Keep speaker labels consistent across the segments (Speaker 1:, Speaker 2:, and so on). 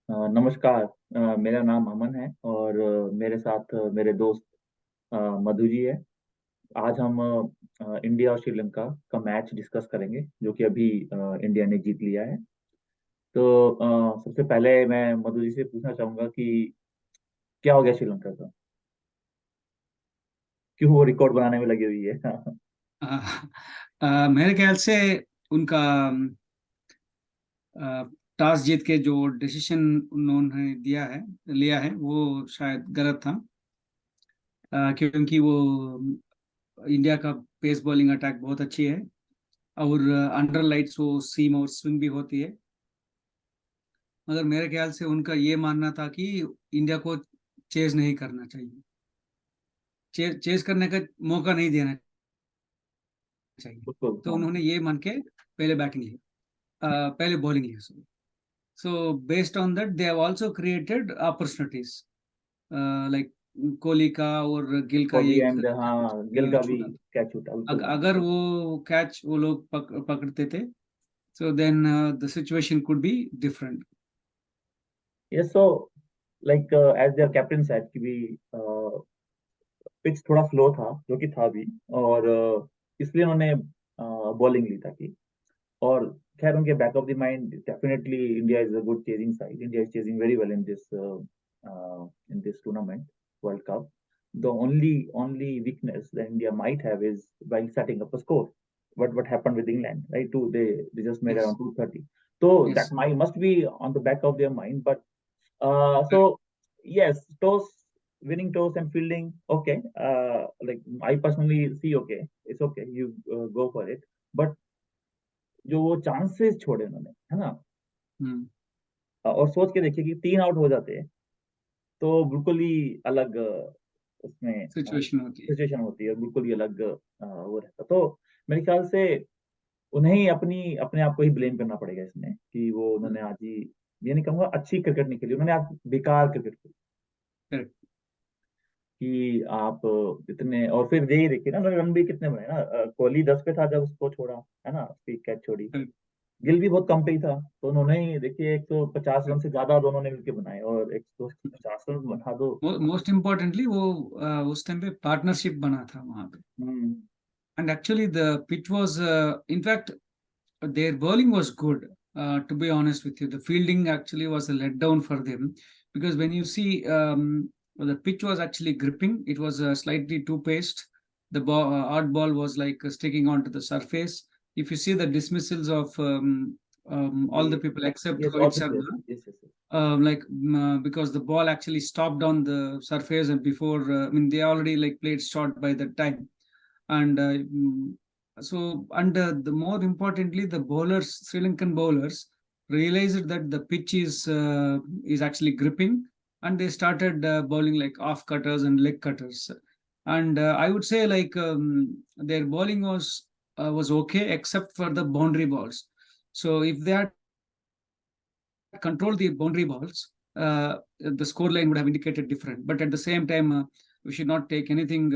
Speaker 1: नमस्कार। मेरा नाम अमन है और मेरे साथ मेरे दोस्त मधु जी है। आज हम इंडिया और श्रीलंका का मैच डिस्कस करेंगे जो कि अभी इंडिया ने जीत लिया है। तो सबसे पहले मैं मधु जी से पूछना चाहूंगा कि क्या हो गया श्रीलंका का, क्यों वो रिकॉर्ड बनाने में लगी हुई है?
Speaker 2: मेरे ख्याल से उनका टॉस जीत के जो डिसीजन उन्होंने लिया है वो शायद गलत था। क्योंकि वो इंडिया का पेस बॉलिंग अटैक बहुत अच्छी है और अंडर लाइट्स वो सीम और स्विंग भी होती है। मगर मेरे ख्याल से उनका ये मानना था कि इंडिया को चेज नहीं करना चाहिए, चेज करने का मौका नहीं देना चाहिए।
Speaker 1: बिल्कुल,
Speaker 2: तो
Speaker 1: हाँ।
Speaker 2: उन्होंने ये मान के पहले बैटिंग ली, पहले बॉलिंग ली। So based on that, they have also created opportunities, like Kohli का और गिल का
Speaker 1: कोहली
Speaker 2: एक
Speaker 1: एंड हाँ, गिल का भी
Speaker 2: छूटा था।
Speaker 1: कैच छूटा, बिल्कुल हाँ।
Speaker 2: अगर वो कैच वो लोग पकड़ते थे, so then the situation could be different.
Speaker 1: Yes, so like as their captain said कि भी पिच थोड़ा स्लो था, जो कि था भी। और इसलिए उन्होंने बॉलिंग ली ताकि। और खैर, उनके back of the mind definitely India is a good chasing side. India is chasing very well in this tournament, world cup. The only weakness that India might have is while setting up a score. What happened with England, right? They just made
Speaker 2: Yes,
Speaker 1: around 230. So that
Speaker 2: yes.
Speaker 1: might must be on the back of their mind. But so yes, winning toss and fielding, okay. Like I personally see, okay, it's okay. You go for it. But जो वो chances छोड़े उन्होंने, है ना?
Speaker 2: हम्म।
Speaker 1: और सोच के देखिए कि 3 आउट हो जाते हैं तो बिल्कुल ही अलग उसमें
Speaker 2: सिचुएशन होती है।
Speaker 1: सिचुएशन होती है, बिल्कुल ही अलग वो रहता। तो मेरे ख्याल से उन्हें ही अपने आप को ही ब्लेम करना पड़ेगा इसमें कि वो उन्होंने आज ही, ये नहीं कहूंगा अच्छी क्रिकेट नहीं खेली, उन्होंने आज बेकार क्रिकेट खेली।
Speaker 2: करेक्ट।
Speaker 1: कि आप इतने, और फिर यही देखिए ना, उन्होंने रन भी कितने बनाए ना। कोहली 10 पे था जब उसको छोड़ा, है ना, उसकी कैच छोड़ी।
Speaker 2: करेक्ट।
Speaker 1: गिल भी बहुत कम पे ही था, तो उन्होंने ही देखिए 150 रन से ज्यादा दोनों ने मिलकर बनाए, और 150 रन बना दो।
Speaker 2: मोस्ट इम्पोर्टेंटली वो उस टाइम पे पार्टनरशिप बना था वहां पे।
Speaker 1: Hmm.
Speaker 2: And actually the pitch was, in fact their bowling was good. To be honest with you, the fielding actually was a letdown for them, because when you see, well, the pitch was actually gripping. It was slightly too paced. The odd ball was like sticking onto the surface. If you see the dismissals of all the people except
Speaker 1: yes, all
Speaker 2: Rohit
Speaker 1: the players,
Speaker 2: Sharma,
Speaker 1: yes yes.
Speaker 2: because the ball actually stopped on the surface, and before, I mean, they already like played short by that time. And the more importantly, the bowlers, Sri Lankan bowlers, realized that the pitch is actually gripping, and they started bowling like off cutters and leg cutters. And I would say like their bowling was okay except for the boundary balls. So if they had controlled the boundary balls, the score line would have indicated different. But at the same time, we should not take anything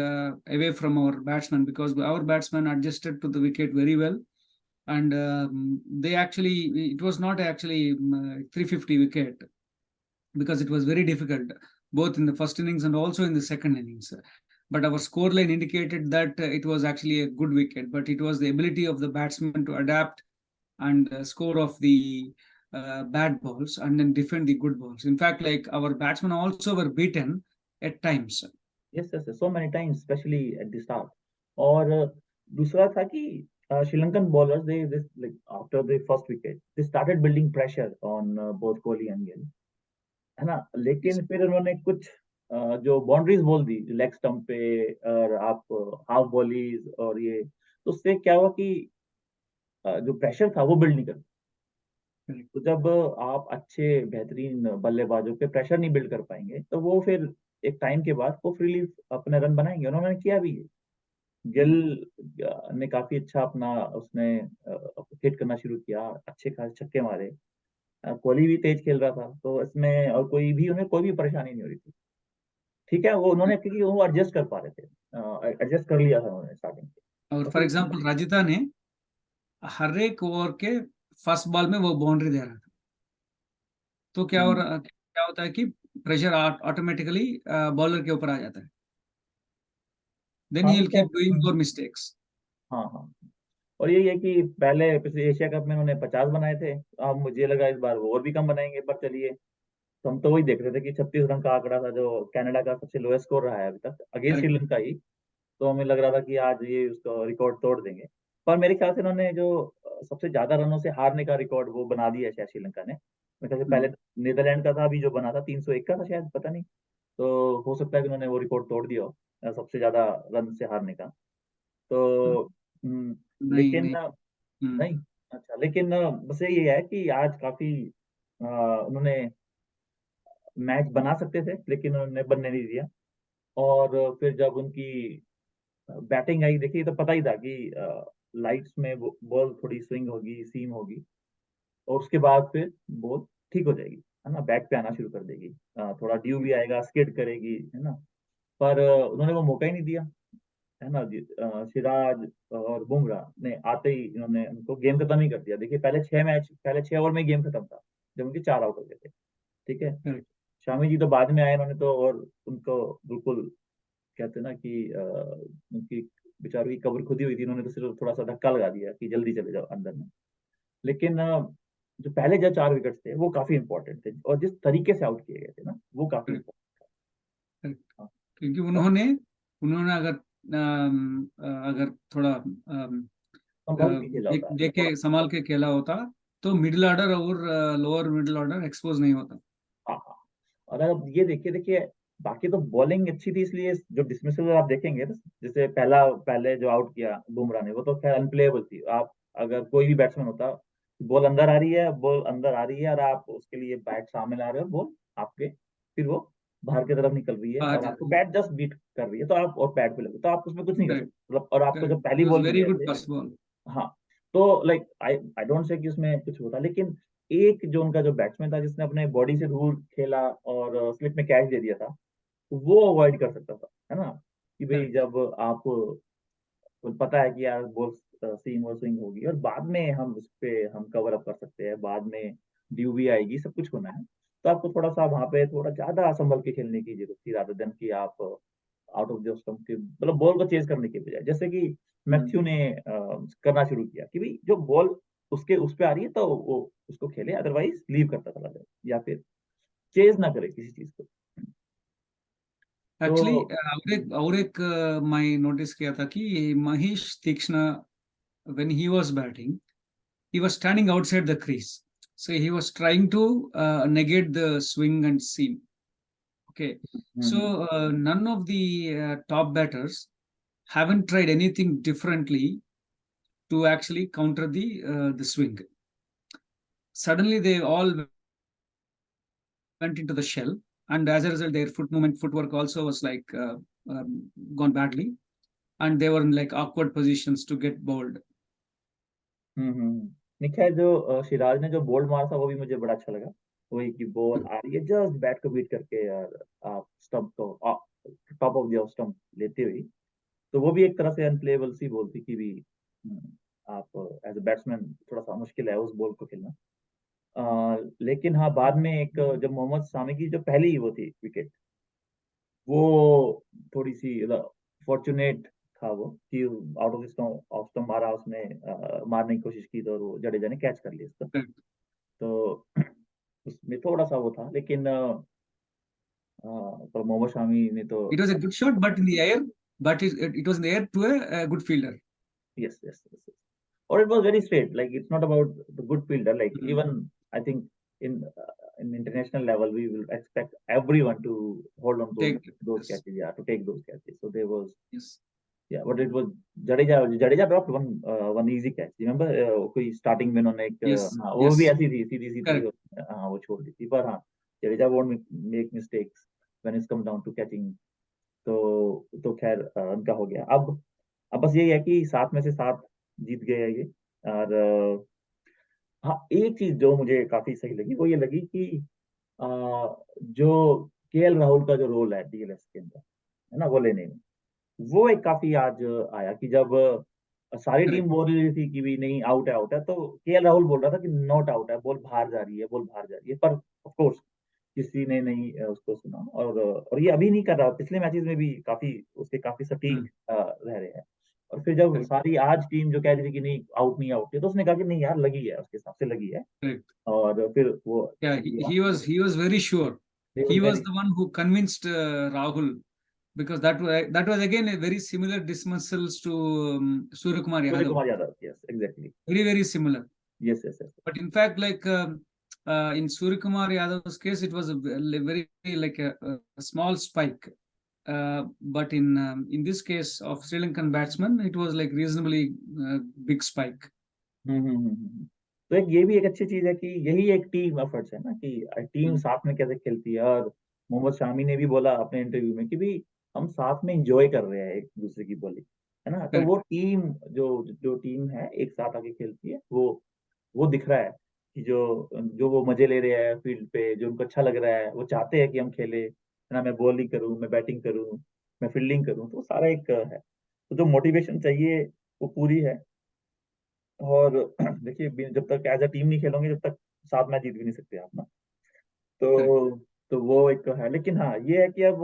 Speaker 2: away from our batsmen, because our batsmen adjusted to the wicket very well. And they actually, it was not actually 350 wicket, because it was very difficult both in the first innings and also in the second innings. But our score line indicated that it was actually a good wicket, but it was the ability of the batsman to adapt and score of the bad balls and then defend the good balls. In fact, like our batsmen also were beaten at times.
Speaker 1: Yes yes, so many times specially at the start. और दूसरा था कि Sri Lankan bowlers, they like after the first wicket they started building pressure on both Kohli and Gill, है ना।
Speaker 2: Yes.
Speaker 1: लेकिन फिर उन्होंने कुछ जो बाउंड्रीज बोल दी लेग स्टंप पे, और आप हाफ बॉलीज और ये, तो उससे क्या हुआ कि जो प्रेशर था वो बिल्ड नहीं कर।
Speaker 2: Correct.
Speaker 1: तो जब आप अच्छे बेहतरीन बल्लेबाजों पे प्रेशर नहीं बिल्ड कर पाएंगे तो वो फिर एक टाइम के बाद वो फ्रीली अपने रन बनाएंगे। उन्होंने किया भी है। गिल ने काफी अच्छा अपना उसने हिट करना शुरू किया, अच्छे खासे छक्के मारे। कोहली भी तेज खेल रहा था, तो इसमें और कोई भी, उन्हें कोई भी परेशानी नहीं हो रही थी। ठीक है, वो उन्होंने, क्योंकि वो एडजस्ट कर पा रहे थे, एडजस्ट कर लिया था उन्होंने स्टार्टिंग से।
Speaker 2: और
Speaker 1: तो
Speaker 2: फॉर
Speaker 1: फिर
Speaker 2: एग्जांपल राजिता ने हर एक ओवर के फर्स्ट बॉल में वो बाउंड्री दे रहा था। तो
Speaker 1: हम्म,
Speaker 2: क्या होता है कि प्रेशर ऑटोमेटिकली बॉलर के ऊपर आ जाता है, देन
Speaker 1: हाँ
Speaker 2: ही
Speaker 1: वो
Speaker 2: विल
Speaker 1: क्या।
Speaker 2: Keep doing more mistakes.
Speaker 1: हाँ हाँ। और यही है कि पहले पिछले एशिया कप में उन्होंने 50 बनाए थे। अब मुझे लगा इस बार वो और भी कम बनाएंगे, पर चलिए। तो हम तो वही देख रहे थे कि 36 रन का आंकड़ा था, जो कनाडा का सबसे लोएस्ट स्कोर रहा है अभी तक अगेंस्ट
Speaker 2: करेक्ट।
Speaker 1: श्रीलंका ही। तो हमें लग रहा था कि आज ये उसका रिकॉर्ड तोड़ देंगे। पर मेरे ख्याल से इन्होंने जो सबसे ज्यादा रनों से हारने का रिकॉर्ड वो बना दिया है शायद श्रीलंका ने। मेरे ख्याल से पहले नीदरलैंड का था, अभी जो बना था 301 का था शायद, पता नहीं। तो हो सकता है कि उन्होंने वो रिकॉर्ड तोड़ दिया हो सबसे ज्यादा रन से हारने का। तो
Speaker 2: नहीं
Speaker 1: लेकिन
Speaker 2: नहीं। हम्म,
Speaker 1: नहीं। अच्छा, लेकिन बस ये है कि आज काफी उन्होंने मैच बना सकते थे, लेकिन उन्होंने बनने नहीं दिया। और फिर जब उनकी बैटिंग आई, देखिए तो पता ही था कि लाइट्स में बॉल थोड़ी स्विंग होगी, सीम होगी। और उसके बाद फिर बॉल ठीक हो जाएगी, है ना, बैक पे आना शुरू कर देगी। थोड़ा ड्यू भी आएगा, स्किड करेगी, है ना। पर उन्होंने वो मौका ही नहीं दिया, है ना जी। सिराज और बुमराह ने आते ही इन्होंने उनको गेम खत्म ही कर दिया। देखिए पहले 6 ओवर में गेम खत्म था, जब उनके 4 आउट हो गए थे। ठीक है।
Speaker 2: करेक्ट।
Speaker 1: शामी जी तो बाद में आए, इन्होंने तो और उनको बिल्कुल, कहते हैं ना कि उनकी बेचारों की कब्र खुदी हुई थी। इन्होंने तो सिर्फ थोड़ा सा धक्का लगा दिया कि जल्दी चले जाओ अंदर में। लेकिन जो पहले जो 4 विकेट थे वो काफी इंपॉर्टेंट थे, और जिस तरीके से आउट किए गए थे ना वो काफी
Speaker 2: करेक्ट।
Speaker 1: Important
Speaker 2: correct.
Speaker 1: था।
Speaker 2: क्योंकि
Speaker 1: और
Speaker 2: उन्होंने उन्होंने अगर थोड़ा
Speaker 1: संभल के खेला होता थोड़ा।
Speaker 2: देखे संभाल के खेला होता तो मिडिल ऑर्डर और लोअर मिडिल ऑर्डर एक्सपोज नहीं होता।
Speaker 1: हाँ हाँ। और अब ये देखिए देखिए, बाकी तो बॉलिंग अच्छी थी, इसलिए जो डिसमिसल आप देखेंगे तो, जैसे पहले जो आउट किया बुमराह ने, वो तो खैर अनप्लेएबल थी। आप अगर कोई भी बैट्समैन होता, बॉल अंदर आ रही है और आप उसके लिए बैट सामने ला रहे हो, बॉल आपके, फिर वो बाहर की तरफ निकल रही है
Speaker 2: बाहर
Speaker 1: और
Speaker 2: जा
Speaker 1: आपको
Speaker 2: रही है।
Speaker 1: बैट जस्ट बीट कर रही है, तो आप और पैड पे लगे तो आप उसमें कुछ नहीं कर सकते,
Speaker 2: करेक्ट।
Speaker 1: मतलब। और आपको जब
Speaker 2: करेक्ट,
Speaker 1: पहली
Speaker 2: इट वाज
Speaker 1: बॉल मिले
Speaker 2: वेरी गुड
Speaker 1: ऐसे।
Speaker 2: First ball.
Speaker 1: हाँ। तो like I I don't say कि उसमें कुछ होता, लेकिन एक जो उनका जो बैट्समैन था जिसने अपने बॉडी से दूर खेला और स्लिप में कैच दे दिया था, वो अवॉइड कर सकता था, है ना। कि भाई
Speaker 2: करेक्ट।
Speaker 1: जब आप तो पता है कि यार बॉल सीम और स्विंग होगी, और बाद में हम उस पे हम कवर अप कर सकते हैं, बाद में ड्यू भी आएगी, सब कुछ होना है। तो आपको थोड़ा सा वहां पे थोड़ा ज्यादा संभल के खेलने की जरूरत थी, रादर देन कि आप आउट ऑफ द स्टंप के, मतलब बॉल को चेज करने के बजाय, जैसे कि मैथ्यू ने करना शुरू किया कि भाई जो बॉल उसके उस पे आ रही है तो वो उसको खेले, अदरवाइज लीव करता चला जाए, या फिर चेज ना करे किसी चीज को। तो
Speaker 2: एक्चुअली और एक मैं नोटिस किया था कि महेश तीक्ष्ण when he was batting, he was standing outside the crease. So he was trying to negate the swing and seam. Okay. So
Speaker 1: hmm
Speaker 2: none of the top batters haven't tried anything differently to actually counter the swing. Suddenly they all went into the shell, and as a result, their footwork also was like gone badly, and they were in like awkward positions to get bowled.
Speaker 1: नहीं खैर, जो सिराज ने जो bold मारा था वो भी मुझे बड़ा अच्छा लगा। वही की बॉल आ रही है जस्ट बैट को बीट करके, यार आप स्टंप को टॉप ऑफ द स्टंप लेते हुए, तो वो भी एक तरह से अनप्लेएबल सी बॉल थी कि भी आप एज अ बैट्समैन थोड़ा सा मुश्किल है उस बॉल को खेलना। लेकिन हाँ, बाद में एक जब मोहम्मद सामी की जो पहली वो थी विकेट, वो थोड़ी सी फॉर्चुनेट था वो, कि out off stump off stump मारा उसने, मारने की कोशिश की तो वो जडेजा ने कैच कर लिया उसको। तो उसमें थोड़ा सा वो था, लेकिन पर मोहम्मद शामी ने तो।
Speaker 2: It was a good shot, but in the air, but it was in the air to a good fielder.
Speaker 1: Yes yes yes, or it was very straight. Like it's not about the good fielder. Like
Speaker 2: Mm.
Speaker 1: even I think in international level, we will expect everyone to hold on to
Speaker 2: Take
Speaker 1: those
Speaker 2: this.
Speaker 1: catches, yeah, to take those catches. So there was,
Speaker 2: Yes.
Speaker 1: yeah, but it was Jadeja dropped one easy catch. Remember, कोई starting में उन्होंने एक
Speaker 2: Yes.
Speaker 1: हाँ, वो भी
Speaker 2: Yes.
Speaker 1: ऐसी थी, सीधी सीधी,
Speaker 2: Correct.
Speaker 1: हाँ वो छोड़ दी थी। पर हाँ, Jadeja won't make mistakes when it's come down to catching। तो खैर उनका हो गया। अब बस यही है कि 7 में से 7 जीत गए हैं ये। और हाँ, एक चीज जो मुझे काफी सही लगी वो ये लगी कि अ, जो केएल राहुल का जो रोल है डीएलएस के अंदर, है ना, वो लेने में, वो एक काफी आज आया कि जब सारी टीम
Speaker 2: Correct.
Speaker 1: बोल रही थी कि भी नहीं, आउट है, तो केएल राहुल बोल रहा था कि नॉट आउट है, बॉल बाहर जा रही है, बॉल बाहर जा रही है। पर ऑफ कोर्स किसी ने नहीं उसको सुना, और ये अभी नहीं कर रहा, पिछले मैचेस में भी काफी उसके काफी सटीक रह रहे हैं। और फिर जब
Speaker 2: करेक्ट
Speaker 1: सारी आज टीम जो कह रही थी कि नहीं आउट नहीं आउट है, तो उसने कहा कि नहीं यार लगी है, उसके हिसाब से लगी है।
Speaker 2: करेक्ट
Speaker 1: और फिर वो
Speaker 2: Yeah,
Speaker 1: दिया।
Speaker 2: he was very sure.
Speaker 1: He was
Speaker 2: He was
Speaker 1: very
Speaker 2: the one who convinced Rahul, because that was again a very similar dismissals to Surya Kumar
Speaker 1: Surya
Speaker 2: Yadav.
Speaker 1: Kumar Yadav, yes exactly.
Speaker 2: Very similar.
Speaker 1: Yes yes yes.
Speaker 2: But in fact, like in Surya Kumar Yadav's case, it was a very like a small spike. But in this case of Sri Lankan batsman, it was like reasonably big spike.
Speaker 1: तो एक ये भी एक अच्छी चीज है कि यही एक टीम एफर्ट्स है ना, कि टीम
Speaker 2: Mm,
Speaker 1: साथ में कैसे खेलती है। और मोहम्मद शामी ने भी बोला अपने इंटरव्यू में कि भी हम साथ में एंजॉय कर रहे हैं एक दूसरे की बॉलिंग, है ना। तो
Speaker 2: correct.
Speaker 1: वो टीम जो जो टीम है एक साथ आके खेलती है, वो दिख रहा है कि जो जो वो मजे ले रहे हैं फील्ड पे, जो उनको अच्छा लग रहा है, वो चाहते हैं कि हम खेले, है ना। मैं बॉलिंग करूं, मैं बैटिंग करूं, मैं फील्डिंग करूं, तो सारा एक है। तो जो मोटिवेशन चाहिए वो पूरी है। और देखिए जब तक एज अ टीम नहीं खेलोगे, जब तक साथ मैच जीत भी नहीं सकते आप ना।
Speaker 2: Correct.
Speaker 1: तो तो वो एक है, लेकिन हाँ ये है कि अब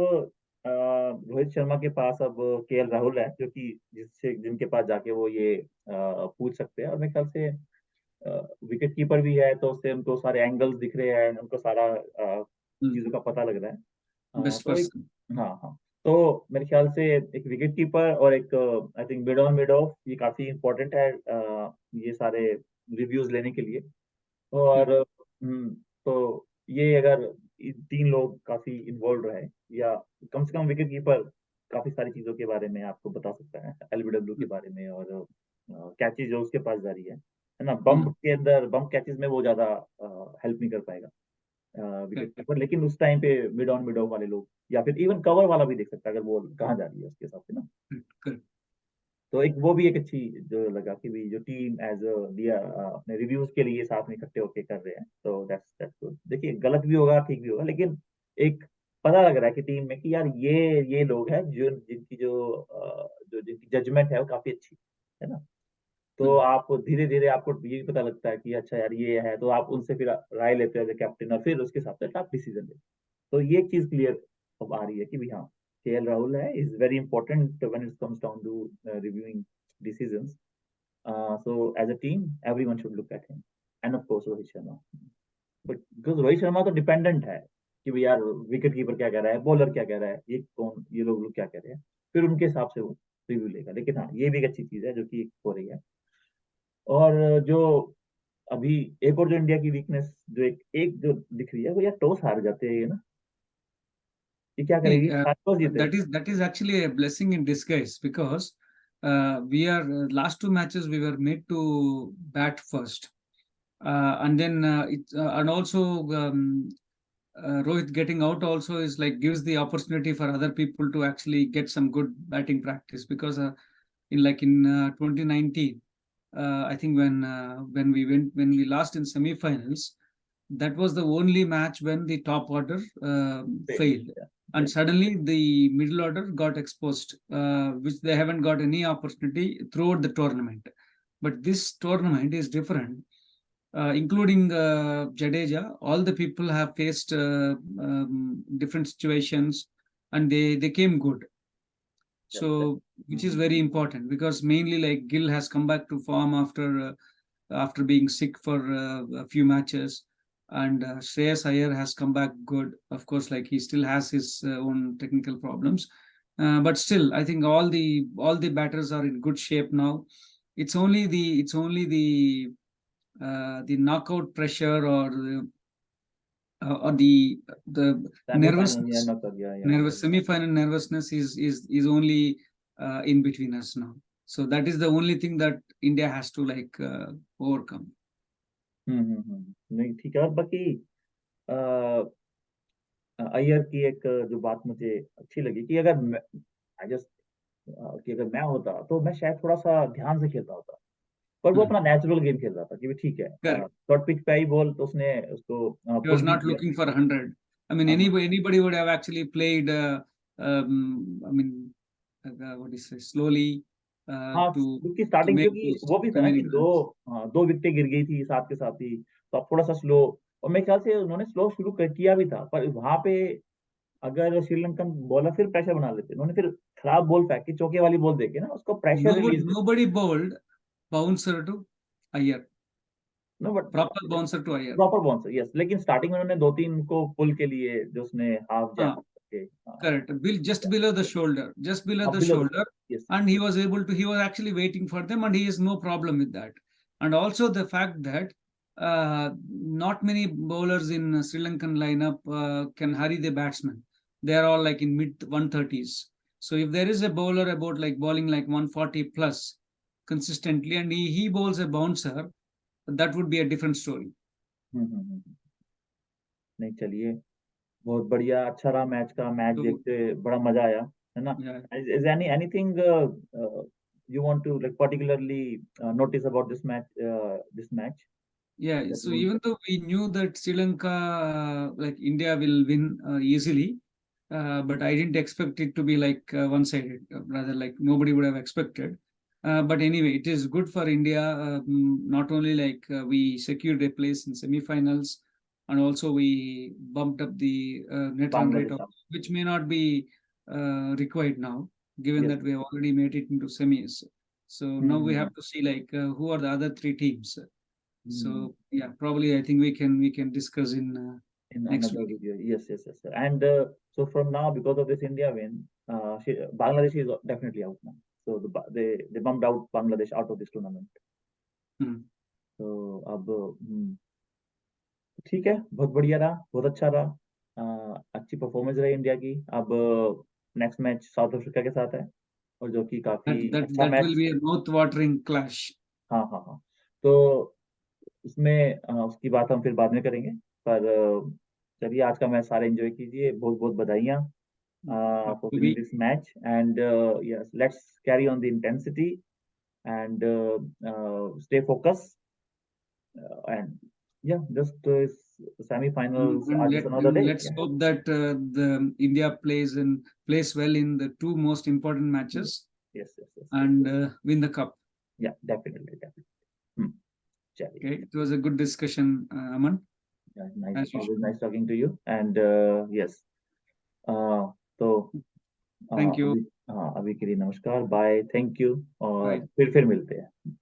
Speaker 1: रोहित शर्मा के पास अब केएल राहुल है, जो कि जिससे जिनके पास जाके वो ये पूछ सकते हैं। और मेरे ख्याल से विकेट कीपर भी है, तो उससे उनको सारे एंगल्स दिख रहे हैं, उनको सारा
Speaker 2: Mm,
Speaker 1: चीजों का पता लग रहा है।
Speaker 2: best
Speaker 1: तो एक,
Speaker 2: person.
Speaker 1: हाँ हाँ, तो मेरे ख्याल से एक विकेट कीपर और एक I think mid on mid of, ये काफी इंपॉर्टेंट है ये सारे रिव्यूज लेने के लिए। और
Speaker 2: Mm,
Speaker 1: तो ये अगर ये तीन लोग काफी इन्वॉल्व रहे, या कम से कम विकेट कीपर काफी सारी चीजों के बारे में आपको बता सकता है, एलबीडब्ल्यू के
Speaker 2: mm,
Speaker 1: बारे में, और कैचेज जो उसके पास जारी है ना। बम्प
Speaker 2: mm,
Speaker 1: के अंदर बम्प कैचेज में वो ज्यादा हेल्प नहीं कर पाएगा विकेट
Speaker 2: correct.
Speaker 1: कीपर, लेकिन उस टाइम पे मिड ऑन वाले लोग, या फिर इवन कवर वाला भी देख सकता है अगर बॉल कहाँ जा रही है उसके हिसाब से ना।
Speaker 2: Correct.
Speaker 1: तो एक वो भी एक अच्छी जो लगा कि भी जो टीम एज दिया अपने रिव्यूज के लिए साथ में इकट्ठे होके कर रहे हैं, तो दैट्स गुड। देखिए गलत भी होगा ठीक भी होगा, लेकिन एक पता लग रहा है कि टीम में कि यार ये लोग हैं जो जिनकी जो जिनकी जजमेंट है वो काफी अच्छी है ना। तो
Speaker 2: Mm,
Speaker 1: आप धीरे धीरे आपको ये भी पता लगता है कि अच्छा यार ये है, तो आप उनसे फिर राय लेते हो एज कैप्टन, और फिर उसके हिसाब से आप डिसीजन लेते हो। तो ये एक चीज क्लियर अब आ रही है कि भी हाँ, केएल राहुल है is very important when it comes down to reviewing decisions. So as a team, everyone should look at him, and of course Rohit Sharma. But because Rohit Sharma तो डिपेंडेंट है कि भाई यार विकेट कीपर क्या कह रहा है, बॉलर क्या कह रहा है, ये लोग क्या कह रहे हैं, फिर उनके हिसाब से वो रिव्यू लेगा। लेकिन हाँ ये भी एक अच्छी चीज है जो कि हो रही है। और जो अभी एक और जो इंडिया की वीकनेस जो एक जो दिख रही है, वो यार टॉस हार जाते हैं ना। ये क्या
Speaker 2: See,
Speaker 1: करेगी, टॉस जीते।
Speaker 2: that is actually a blessing in disguise, because we are last two matches we were made to bat first, and then and also Rohit getting out also is like gives the opportunity for other people to actually get some good batting practice, because in 2019, I think when we lost in semi-finals, that was the only match when the top order failed, and
Speaker 1: Exactly.
Speaker 2: suddenly the middle order got exposed, which they haven't got any opportunity throughout the tournament. But this tournament is different, including Jadeja. All the people have faced different situations, and they came good.
Speaker 1: Yeah, yeah.
Speaker 2: So, which is very important, because mainly like Gill has come back to form after being sick for a few matches, and Shreyas Iyer has come back good. Of course, like he still has his own technical problems, but still, I think all the batters are in good shape now. It's only the knockout pressure, or the
Speaker 1: semifinal या
Speaker 2: nervousness,
Speaker 1: knock गया या
Speaker 2: semi-final nervousness is only in between us now. So that is the only thing that India has to like overcome.
Speaker 1: नहीं ठीक है। और बाकी अ, अय्यर की एक जो बात मुझे अच्छी लगी कि अगर आई जस्ट कि अगर मैं होता तो मैं शायद थोड़ा सा ध्यान से खेलता होता। पर वो
Speaker 2: Hmm.
Speaker 1: अपना नेचुरल गेम खेल रहा था कि भी ठीक है,
Speaker 2: Correct.
Speaker 1: शॉर्ट पिच पे आई बॉल तो उसने उसको
Speaker 2: He
Speaker 1: पुश
Speaker 2: was
Speaker 1: भी
Speaker 2: not
Speaker 1: किया।
Speaker 2: looking for 100. I mean,
Speaker 1: हाँ
Speaker 2: anybody would have actually played. I mean, what do you say? Slowly
Speaker 1: हाँ,
Speaker 2: to
Speaker 1: उसकी
Speaker 2: to
Speaker 1: स्टार्टिंग
Speaker 2: make
Speaker 1: क्योंकि
Speaker 2: those
Speaker 1: वो भी था
Speaker 2: too
Speaker 1: ना
Speaker 2: many
Speaker 1: कि
Speaker 2: runs.
Speaker 1: दो विकेटें गिर गई थी साथ के साथ ही, तो आप थोड़ा सा स्लो और मेरे ख्याल से उन्होंने स्लो शुरू किया भी था, पर वहां पे अगर श्रीलंकन बॉलर फिर प्रेशर बना लेते, उन्होंने फिर खराब बॉल फेंकी, चौके वाली बॉल देके ना, उसको प्रेशर
Speaker 2: Nobody,
Speaker 1: रिलीज देते।
Speaker 2: nobody bowled bouncer to Iyer.
Speaker 1: No but
Speaker 2: Proper bouncer to Iyer.
Speaker 1: Proper bouncer, yes, लेकिन स्टार्टिंग में उन्होंने दो तीन को पुल के लिए जो उसने हाफ जैक
Speaker 2: Ah,
Speaker 1: करके,
Speaker 2: correct. Just below the shoulder. Just below
Speaker 1: अब
Speaker 2: the
Speaker 1: below,
Speaker 2: shoulder.
Speaker 1: Yes.
Speaker 2: And he was able to, he was actually waiting for them, and he has no problem with that. And also the fact that not many bowlers in Sri Lankan lineup can hurry the batsman. They are all like in mid 130s. So if there is a bowler about like bowling like 140 plus consistently, and he bowls a bouncer, that would be a different story.
Speaker 1: नहीं, चलिए, बहुत बढ़िया, अच्छा रहा match का, match
Speaker 2: So
Speaker 1: देखते बड़ा मजा आया, है ना?
Speaker 2: yeah,
Speaker 1: is any anything you want to like particularly notice about this match
Speaker 2: yeah.
Speaker 1: that you
Speaker 2: So
Speaker 1: want
Speaker 2: even
Speaker 1: to?
Speaker 2: though we knew that Sri Lanka, like India, will win easily, but I didn't expect it to be like one-sided. Rather, like nobody would have expected. But anyway, it is good for India. Not only like we secured a place in semi-finals, and also we bumped up the net run rate,
Speaker 1: Bangladesh,
Speaker 2: which may not be required now, given
Speaker 1: yes.
Speaker 2: that we have already made it into semis. So now we have to see like who are the other three teams. So yeah, probably I think we can discuss in
Speaker 1: in
Speaker 2: next
Speaker 1: another
Speaker 2: week.
Speaker 1: video, yes, yes, yes, sir. And so from now, because of this India win, Bangladesh is definitely out now. So they bumped out Bangladesh out of this tournament.
Speaker 2: Hmm.
Speaker 1: तो अब ठीक है, बहुत बढ़िया रहा, बहुत अच्छा रहा, अच्छी परफॉर्मेंस रही इंडिया की। अब नेक्स्ट मैच साउथ अफ्रीका के साथ है, और जो कि काफी
Speaker 2: That that
Speaker 1: अच्छा
Speaker 2: that will
Speaker 1: match.
Speaker 2: be a mouth-watering clash.
Speaker 1: हाँ, हाँ, हाँ। तो उसमें उसकी बात हम फिर बाद में करेंगे, पर चलिए, आज का मैच सारे एंजॉय कीजिए, बहुत बहुत बधाइयाँ for winning
Speaker 2: We
Speaker 1: this match, and yes, let's carry on the intensity, and stay focused, and yeah, just semi-finals are just another
Speaker 2: and
Speaker 1: day.
Speaker 2: let's
Speaker 1: Yeah.
Speaker 2: hope that the India plays well in the two most important
Speaker 1: Yes,
Speaker 2: matches
Speaker 1: yes, yes, yes, yes,
Speaker 2: and
Speaker 1: yes.
Speaker 2: win the cup.
Speaker 1: Yeah, definitely, definitely. Hmm. चलिए,
Speaker 2: Okay, it was a good discussion, Aman,
Speaker 1: yeah, nice,
Speaker 2: as
Speaker 1: always
Speaker 2: usual.
Speaker 1: nice talking to you, and yes, तो
Speaker 2: Thank you.
Speaker 1: अभी, हाँ, अभी के लिए नमस्कार, bye, thank you, और
Speaker 2: Bye.
Speaker 1: फिर मिलते हैं।